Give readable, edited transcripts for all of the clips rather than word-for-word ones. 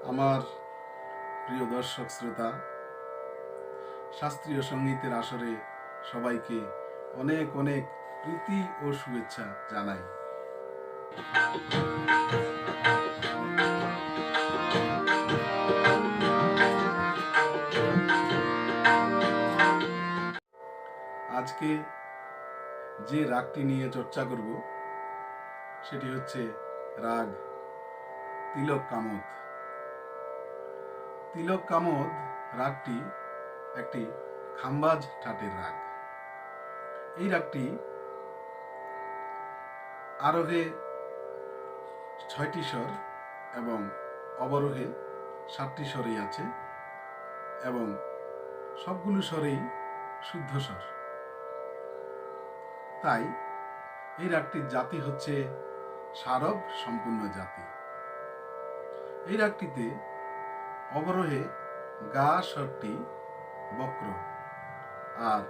আমার প্রিয় দর্শক শ্রোতা, শাস্ত্রীয় সঙ্গীতের আসরে সবাইকে অনেক অনেক প্রীতি ও শুভেচ্ছা জানাই। আজকে যে রাগটি নিয়ে চর্চা করব সেটি হচ্ছে রাগ তিলক কামোদ। তিলক কামোদ রাগটি একটি খাম্বাজ ঠাটের রাগ। এই রাগটি আরোহে 6টি স্বর এবং অবরোহে 7টি স্বরই আছে এবং সবগুলো স্বরেই শুদ্ধ স্বর। তাই এই রাগটির জাতি হচ্ছে সারব সম্পূর্ণ জাতি। এই রাগটিতে অবরোহে গা স্বরটি বক্র আর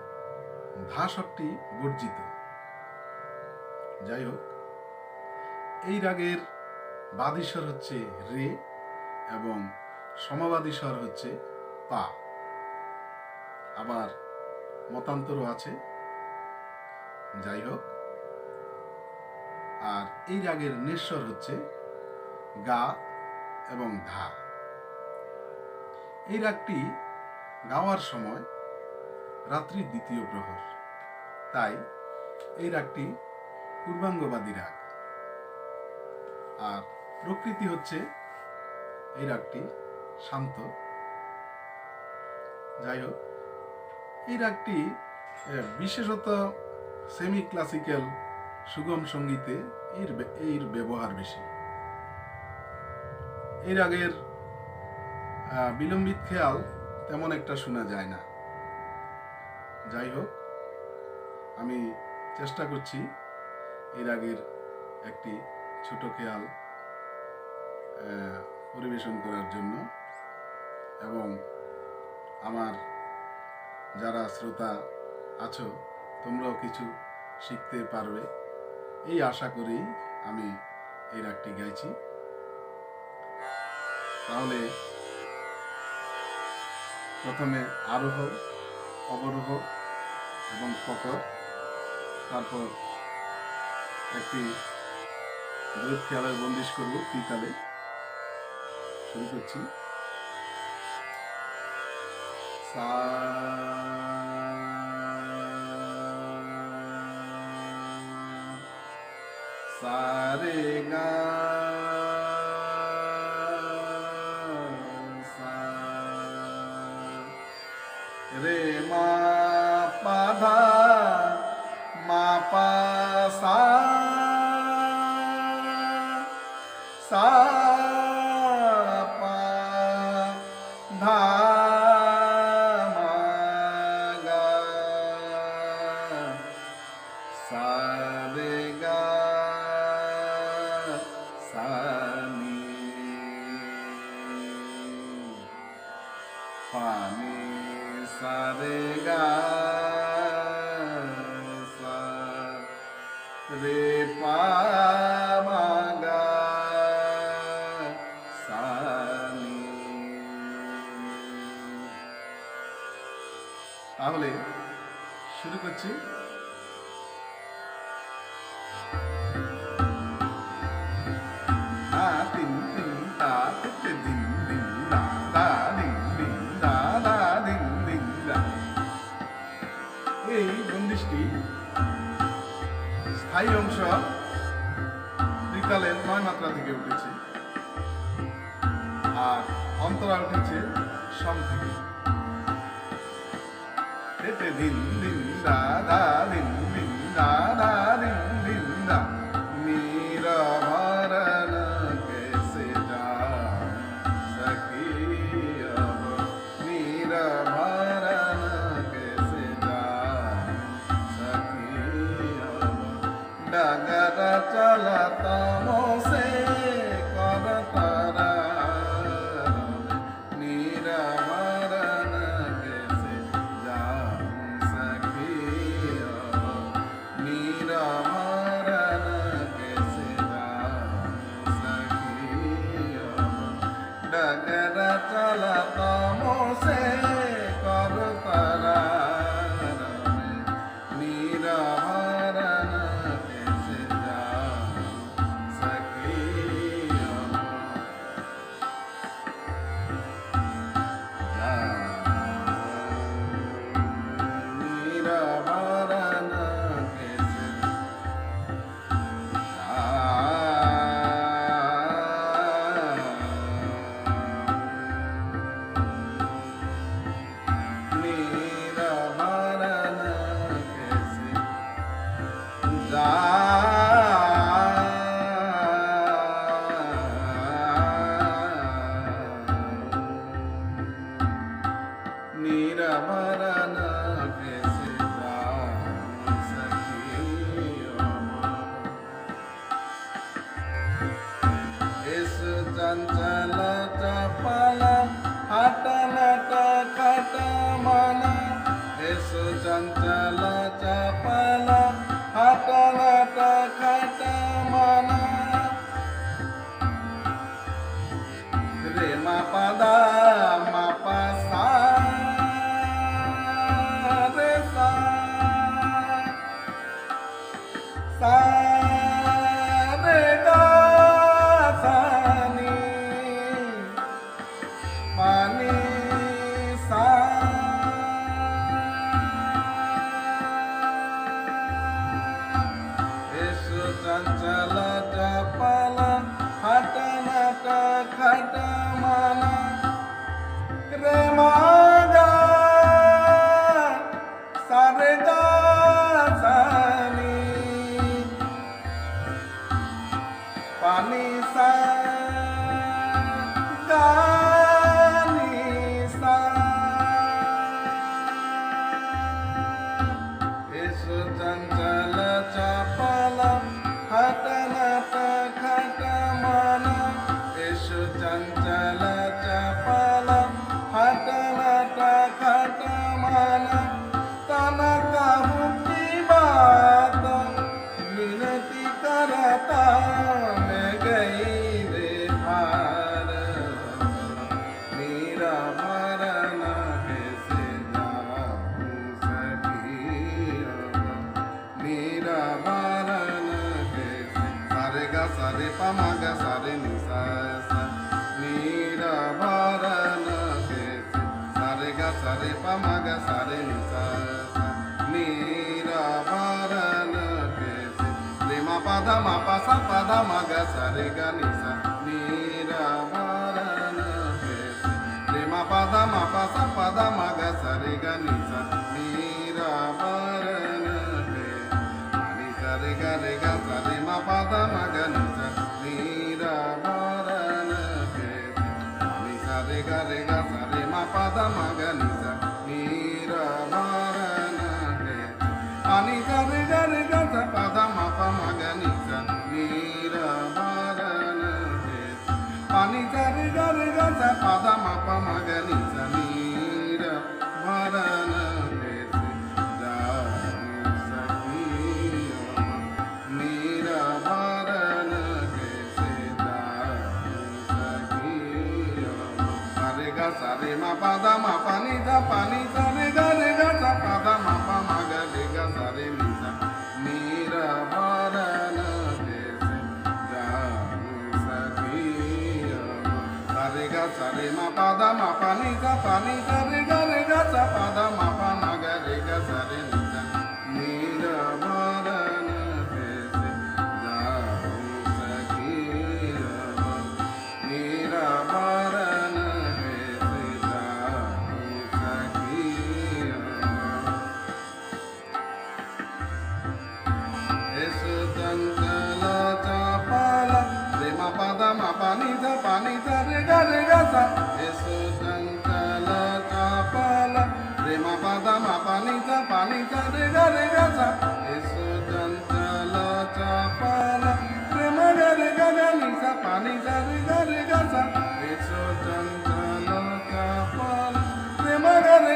ধা স্বরটি বর্জিত। যাই হোক, এই রাগের বাদী স্বর হচ্ছে রে এবং সমবাদী স্বর হচ্ছে পা। আবার মতান্তরও আছে। যাই হোক, আর এই রাগের নিঃস্বর হচ্ছে গা এবং ধা। এই রাগটি গাওয়ার সময় রাত্রির দ্বিতীয় প্রহর, তাই এই রাগটি পূর্বাঙ্গবাদী রাগ। আর প্রকৃতি হচ্ছে এই রাগটি শান্ত। যাই হোক, এই রাগটি বিশেষত সেমি ক্লাসিক্যাল সুগম সঙ্গীতে এর ব্যবহার বেশি। এই রাগের বিলম্বিত খেয়াল তেমন একটা শোনা যায় না। যাই হোক, আমি চেষ্টা করছি এই রাগের একটি ছোট খেয়াল পরিবেশন করার জন্য, এবং আমার যারা শ্রোতা আছো তোমরাও কিছু শিখতে পারবে এই আশা করেই আমি এই রাগটি গাইছি। তাহলে প্রথমে আরোহ, অবরোহ এবং পকর, তারপর একটি দ্রুত খেয়ালের বন্দিশ করব ত্রিতালে। শুরু করছি। সা রে গা সা রে মা পা ধা মা পা সা সা পা ধা মা গা সা রে গা সা নি পা নি সা রে গা সা রে পা মা গা সা নি। তাহলে শুরু করছি। তিন তিন তা তিন দিন দিন দা দা দিন দিন দা দা দিন দিন দা। এই বন্দিশটি স্থায়ী অংশ ত্রিতালের 9 মাত্রা থেকে উঠেছে আর অন্তরা উঠেছে সম থেকে। এতে দিন দিন দা দা দিন দিন দা দা দিন দিন দা। মেরা ভরন कैसे जा सकी अब, मेरा भरन कैसे जा सकी अब। डगर चलता मोसे कर तारा, मेरा भरन कैसे जा सकी अब, मेरा गगरा चला तमसे करतरा नीरा भरन कैसे जाऊं सखिया नीरा भरन कैसे नीरा भरन कैसे नीरा भरन कैसे जाऊं सखिया इस चंचल चपल हट नट खट मन इस चंचल चपल हट नट खट मन रे मा पदा मा पा सा रे सा सा रे गा सा नी पानी सा इस चंचल चपल हट नट खट मन रे मा गा सा रे गा सा नी पानी सा गा नी सा इस चंचल चपल हट नट खट मन इस चंचल चपल हट नट खट मन तन कहूँ की बात विनती करता मैं गई रे हार नीरा भरन कैसे जाऊं सखिया नीरा भरन कैसे सारे गा सारे पमा गा सारे नि सा सा नीरा भरन कैसे सारे गा सारे पमा गा सारे नि सा सा नीरा भरन कैसे रे मा पदा मा पा सा पदा मा गा सारे गा नि सा नीरा भरन कैसे रे मा पदा मा पा सा पदा मा गा सारे गा नि सा नीरा भरन कैसे रे गा सा रे मा पदा मा गा नि सा नीरा भरन कैसे रे गा सा रे मा पदा मा गा नि सा नीरा भरन कैसे रे गा सा पदा मा पा मा गा नि सा नीरा भरन कैसे रे गा सा पदा मा पा मा गा नि सा नीरा भरन कैसे जाऊं सखिया नीरा भरन कैसे जाऊं सखिया सारे गा सारे मा पदा मा पा नि सा रे गा सा पदा मा पा मा गा रे गा सारे नि सा नीरा भरन कैसे जाऊं सखिया सारे गा सारे मा पदा मा पा नि सा रे गा सा पदा मा पा मा गा रे गा सारे नि सा नीरा भरन कैसे जाऊं सखिया नीरा भरन कैसे जाऊं सखिया इस चंचल चपल रे मा पदा मा पा नि सा रे गा सा इस चंचल चपल रे मा पदा मा पा नि सा रे गा सा इस चंचल चपल रे मा गा नि सा रे गा सा इस चंचल चपल रे मा गा नि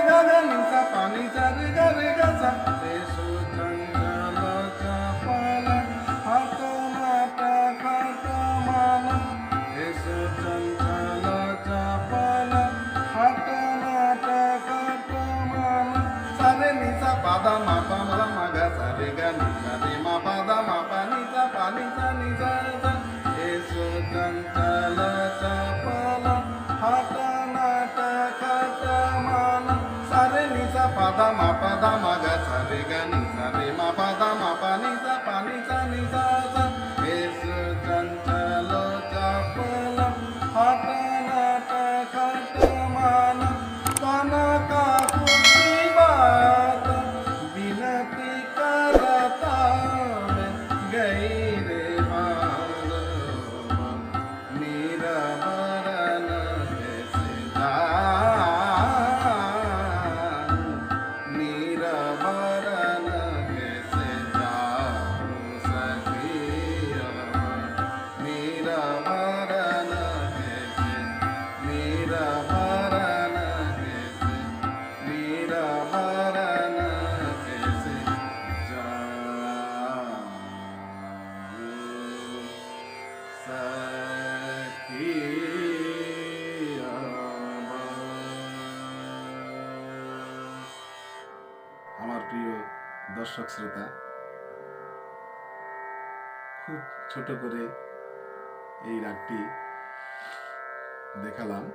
सा रे गा सा इस चंचल चपल हट नट खट मन इस चंचल चपल da ma ga sa re ga ni sa re ma pa da ma pa ni sa ni sa sa es chanchalo chapala hata nata khata mana kana ka kuchi baat binati karata mein gayi re malama मेरा मरण कैसे जानूं मेरा मरण कैसे जानूं सखिया मेरा मरण कैसे मेरा मरण कैसे मेरा मरण कैसे जानूं सखिया আমার প্রিয় দর্শক শ্রোতা, খুব ছোট করে এই রাগটি দেখালাম।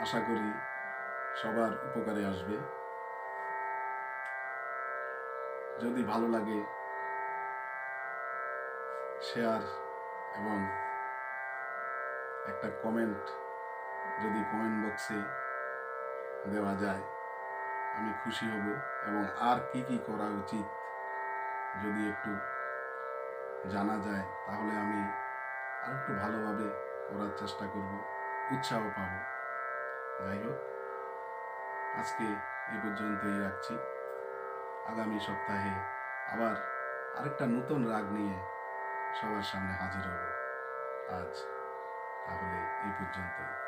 আশা করি সবার উপকারে আসবে। যদি ভালো লাগে শেয়ার এবং একটা কমেন্ট যদি কমেন্ট বক্সে দেওয়া যায় আমি খুশি হব, এবং আর কি কি করা উচিত যদি একটু জানা যায় তাহলে আমি আর একটু ভালোভাবে করার চেষ্টা করব, উৎসাহ পাব। যাই হোক, আজকে এই পর্যন্তই রাখছি। আগামী সপ্তাহে আবার আরেকটা নতুন রাগ নিয়ে সবার সামনে হাজির হব। আজ তাহলে এই পর্যন্তই।